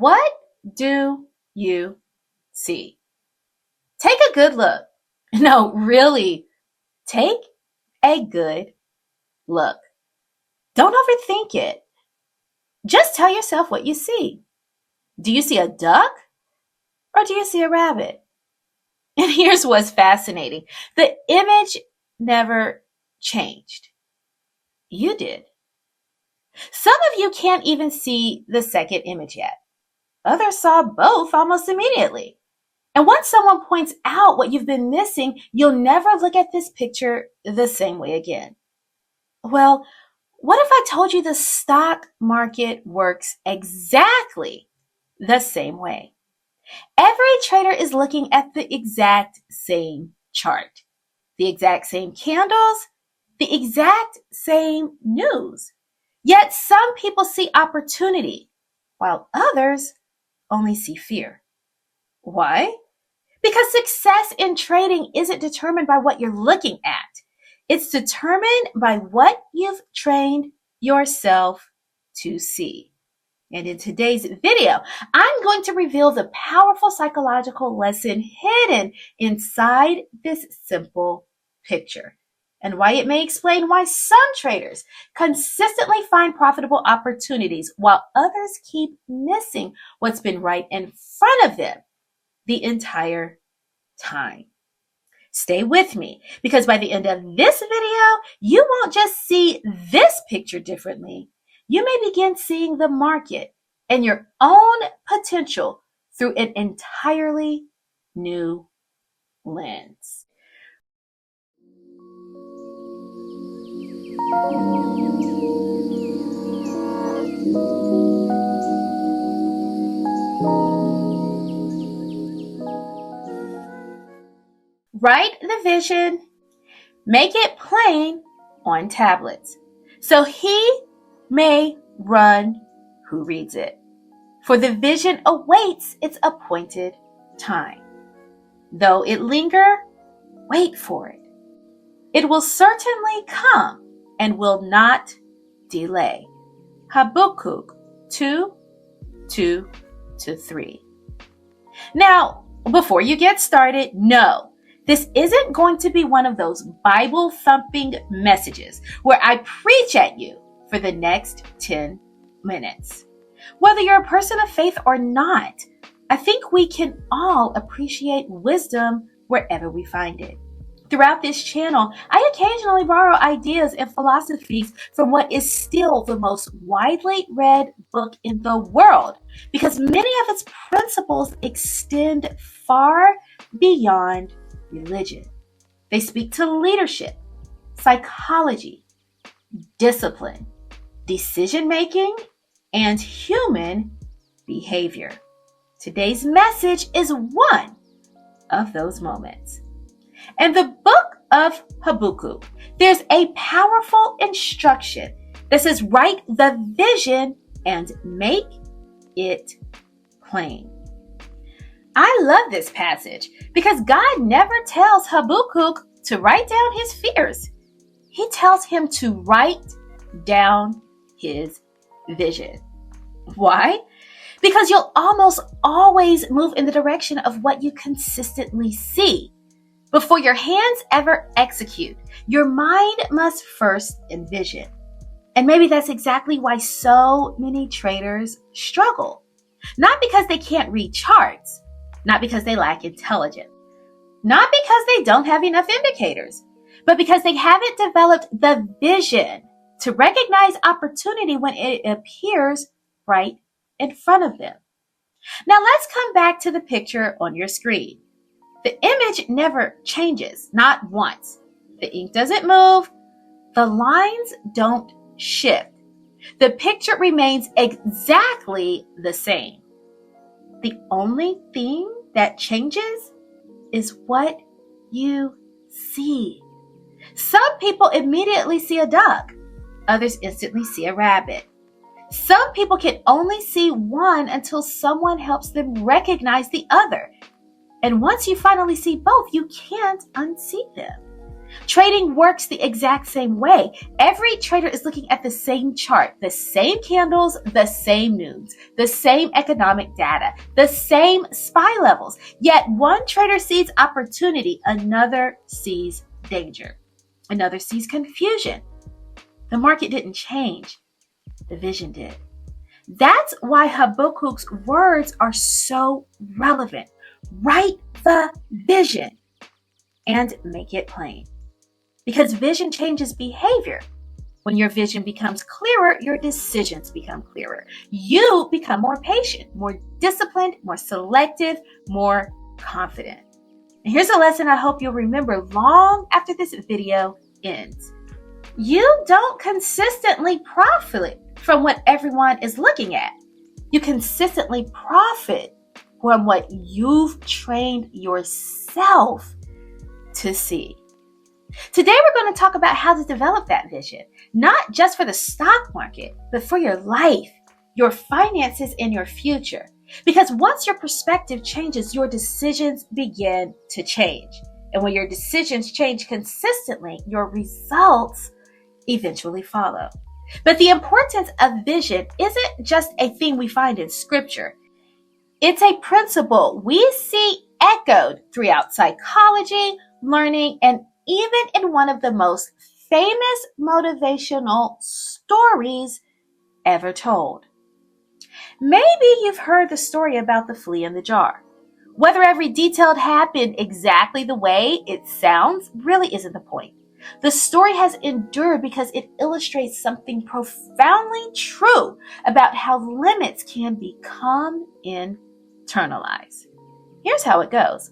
What do you see? Take a good look. No, really, take a good look. Don't overthink it. Just tell yourself what you see. Do you see a duck or do you see a rabbit? And here's what's fascinating. The image never changed. You did. Some of you can't even see the second image yet. Others saw both almost immediately. And once someone points out what you've been missing, you'll never look at this picture the same way again. Well, what if I told you the stock market works exactly the same way? Every trader is looking at the exact same chart, the exact same candles, the exact same news. Yet some people see opportunity, while others only see fear. Why? Because success in trading isn't determined by what you're looking at. It's determined by what you've trained yourself to see. And in today's video, I'm going to reveal the powerful psychological lesson hidden inside this simple picture, and why it may explain why some traders consistently find profitable opportunities while others keep missing what's been right in front of them the entire time. Stay with me, because by the end of this video, you won't just see this picture differently. You may begin seeing the market and your own potential through an entirely new lens. Write the vision, make it plain on tablets, so he may run who reads it. For the vision awaits its appointed time. Though it linger, wait for it. It will certainly come and will not delay. Habakkuk 2:2-3. Now, before you get started, no. This isn't going to be one of those Bible-thumping messages where I preach at you for the next 10 minutes. Whether you're a person of faith or not, I think we can all appreciate wisdom wherever we find it. Throughout this channel, I occasionally borrow ideas and philosophies from what is still the most widely read book in the world, because many of its principles extend far beyond religion. They speak to leadership, psychology, discipline, decision-making, and human behavior. Today's message is one of those moments. In the book of Habakkuk, there's a powerful instruction that says, write the vision and make it plain. I love this passage because God never tells Habakkuk to write down his fears. He tells him to write down his vision. Why? Because you'll almost always move in the direction of what you consistently see. Before your hands ever execute, your mind must first envision. And maybe that's exactly why so many traders struggle. Not because they can't read charts, not because they lack intelligence, not because they don't have enough indicators, but because they haven't developed the vision to recognize opportunity when it appears right in front of them. Now let's come back to the picture on your screen. The image never changes, not once. The ink doesn't move. The lines don't shift. The picture remains exactly the same. The only thing that changes is what you see. Some people immediately see a duck. Others instantly see a rabbit. Some people can only see one until someone helps them recognize the other. And once you finally see both, you can't unsee them. Trading works the exact same way. Every trader is looking at the same chart, the same candles, the same news, the same economic data, the same SPY levels. Yet one trader sees opportunity, another sees danger, another sees confusion. The market didn't change, the vision did. That's why Habakkuk's words are so relevant. Write the vision and make it plain. Because vision changes behavior. When your vision becomes clearer, your decisions become clearer. You become more patient, more disciplined, more selective, more confident. And here's a lesson I hope you'll remember long after this video ends. You don't consistently profit from what everyone is looking at. You consistently profit from what you've trained yourself to see. Today, we're going to talk about how to develop that vision, not just for the stock market, but for your life, your finances, and your future. Because once your perspective changes, your decisions begin to change. And when your decisions change consistently, your results eventually follow. But the importance of vision isn't just a thing we find in scripture. It's a principle we see echoed throughout psychology, learning, and even in one of the most famous motivational stories ever told. Maybe you've heard the story about the flea in the jar. Whether every detail happened exactly the way it sounds really isn't the point. The story has endured because it illustrates something profoundly true about how limits can become internalized. Here's how it goes.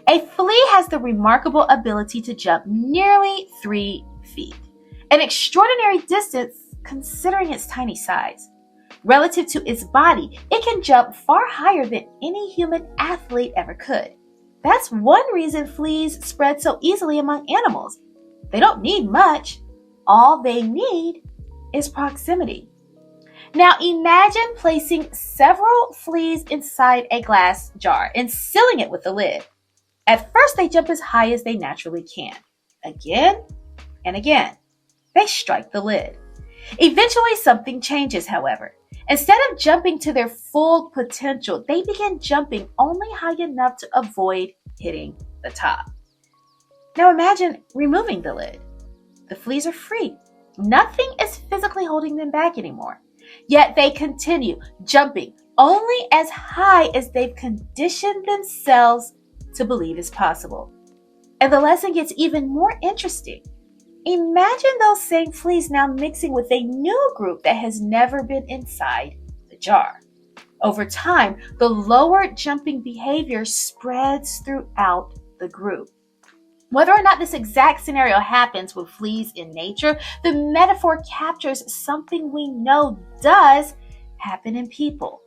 A flea has the remarkable ability to jump nearly 3 feet, an extraordinary distance considering its tiny size. Relative to its body, it can jump far higher than any human athlete ever could. That's one reason fleas spread so easily among animals. They don't need much. All they need is proximity. Now imagine placing several fleas inside a glass jar and sealing it with a lid. At first, they jump as high as they naturally can. Again and again, they strike the lid. Eventually, something changes, however. Instead of jumping to their full potential, they begin jumping only high enough to avoid hitting the top. Now imagine removing the lid. The fleas are free. Nothing is physically holding them back anymore. Yet they continue jumping only as high as they've conditioned themselves to believe is possible. And the lesson gets even more interesting. Imagine those same fleas now mixing with a new group that has never been inside the jar. Over time, the lower jumping behavior spreads throughout the group. Whether or not this exact scenario happens with fleas in nature, the metaphor captures something we know does happen in people.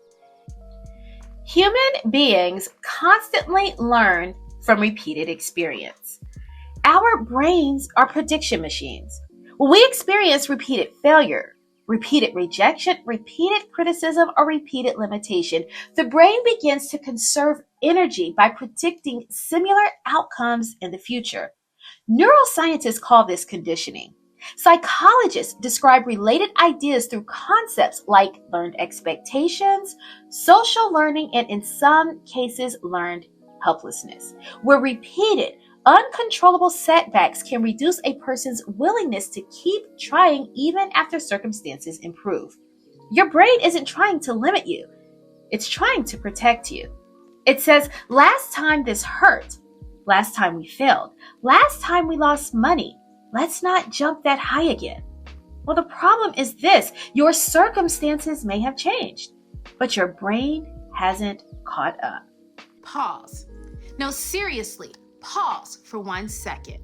Human beings constantly learn from repeated experience. Our brains are prediction machines. When we experience repeated failure, repeated rejection, repeated criticism, or repeated limitation, the brain begins to conserve energy by predicting similar outcomes in the future. Neuroscientists call this conditioning. Psychologists describe related ideas through concepts like learned expectations, social learning, and in some cases, learned helplessness, where repeated, uncontrollable setbacks can reduce a person's willingness to keep trying even after circumstances improve. Your brain isn't trying to limit you. It's trying to protect you. It says, last time this hurt. Last time we failed. Last time we lost money. Let's not jump that high again. Well, the problem is this. Your circumstances may have changed, but your brain hasn't caught up. Pause. No, seriously, pause for 1 second.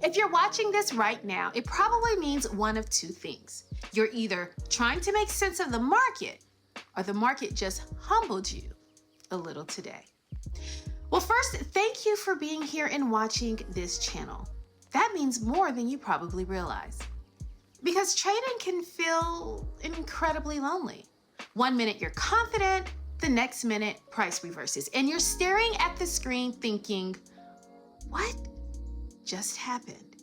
If you're watching this right now, it probably means one of two things. You're either trying to make sense of the market, or the market just humbled you a little today. Well, first, thank you for being here and watching this channel. That means more than you probably realize. Because trading can feel incredibly lonely. 1 minute you're confident, the next minute price reverses, and you're staring at the screen thinking, what just happened?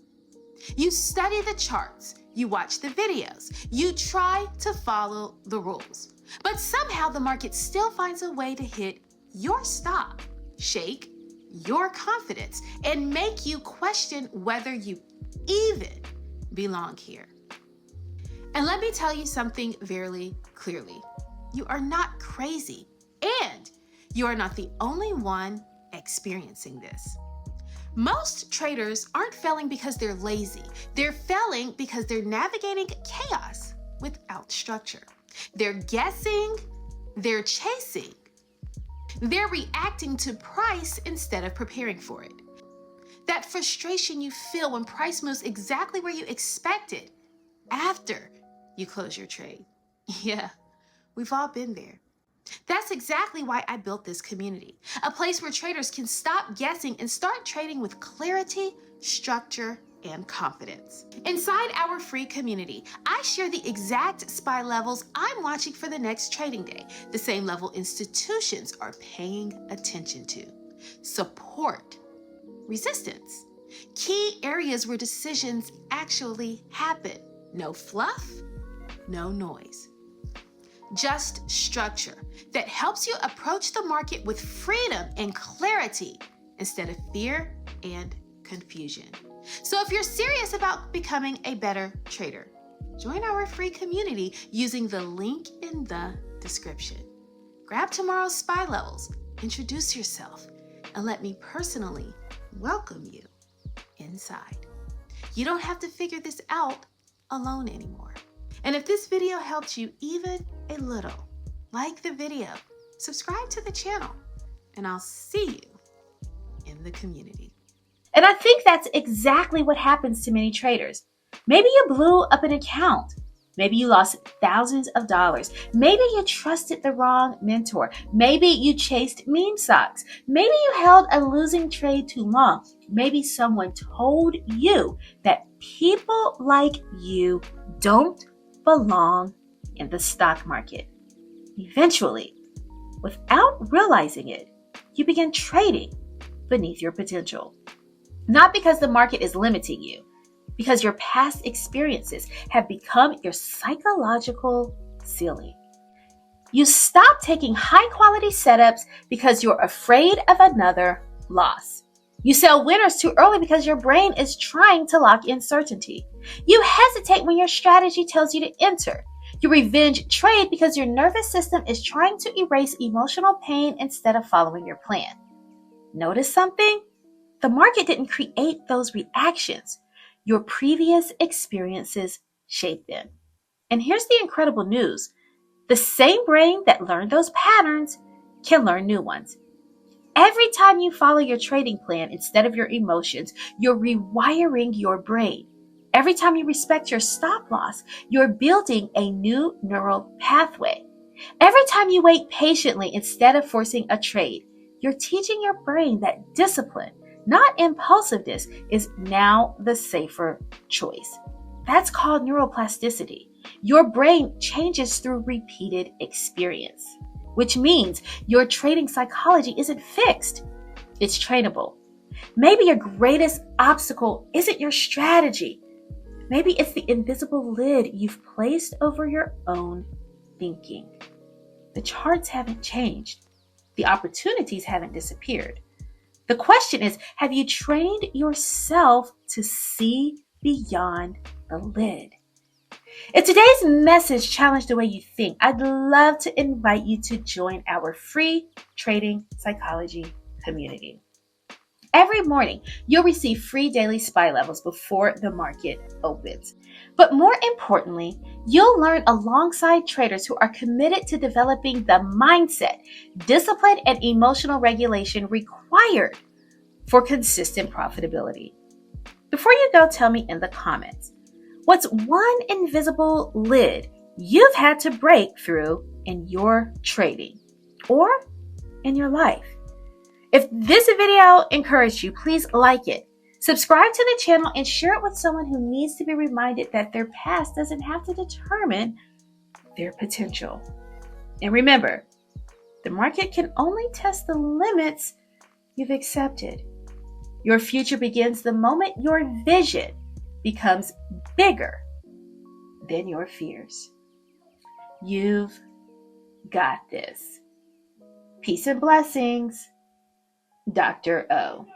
You study the charts, you watch the videos, you try to follow the rules. But somehow the market still finds a way to hit your stop, shake your confidence, and make you question whether you even belong here. And let me tell you something very clearly. You are not crazy, and you are not the only one experiencing this. Most traders aren't failing because they're lazy. They're failing because they're navigating chaos without structure. They're guessing, they're chasing, they're reacting to price instead of preparing for it. That frustration you feel when price moves exactly where you expected after you close your trade. Yeah, we've all been there. That's exactly why I built this community, a place where traders can stop guessing and start trading with clarity, structure, and confidence. Inside our free community, I share the exact SPY levels I'm watching for the next trading day, the same level institutions are paying attention to. Support, resistance, key areas where decisions actually happen. No fluff, no noise. Just structure that helps you approach the market with freedom and clarity instead of fear and confusion. So if you're serious about becoming a better trader, join our free community using the link in the description. Grab tomorrow's SPY levels, introduce yourself, and let me personally welcome you inside. You don't have to figure this out alone anymore. And if this video helped you even a little, like the video, subscribe to the channel, and I'll see you in the community. And I think that's exactly what happens to many traders. Maybe you blew up an account. Maybe you lost thousands of dollars. Maybe you trusted the wrong mentor. Maybe you chased meme stocks. Maybe you held a losing trade too long. Maybe someone told you that people like you don't belong in the stock market. Eventually, without realizing it, you begin trading beneath your potential. Not because the market is limiting you, because your past experiences have become your psychological ceiling. You stop taking high-quality setups because you're afraid of another loss. You sell winners too early because your brain is trying to lock in certainty. You hesitate when your strategy tells you to enter. You revenge trade because your nervous system is trying to erase emotional pain instead of following your plan. Notice something? The market didn't create those reactions. Your previous experiences shaped them. And here's the incredible news. The same brain that learned those patterns can learn new ones. Every time you follow your trading plan instead of your emotions, you're rewiring your brain. Every time you respect your stop loss, you're building a new neural pathway. Every time you wait patiently instead of forcing a trade, you're teaching your brain that discipline, not impulsiveness, is now the safer choice. That's called neuroplasticity. Your brain changes through repeated experience, which means your trading psychology isn't fixed. It's trainable. Maybe your greatest obstacle isn't your strategy. Maybe it's the invisible lid you've placed over your own thinking. The charts haven't changed. The opportunities haven't disappeared. The question is, have you trained yourself to see beyond the lid? If today's message challenged the way you think, I'd love to invite you to join our free trading psychology community. Every morning, you'll receive free daily SPY levels before the market opens. But more importantly, you'll learn alongside traders who are committed to developing the mindset, discipline, and emotional regulation required for consistent profitability. Before you go, tell me in the comments, what's one invisible lid you've had to break through in your trading or in your life? If this video encouraged you, please like it, subscribe to the channel, and share it with someone who needs to be reminded that their past doesn't have to determine their potential. And remember, the market can only test the limits you've accepted. Your future begins the moment your vision becomes bigger than your fears. You've got this. Peace and blessings, Dr. O.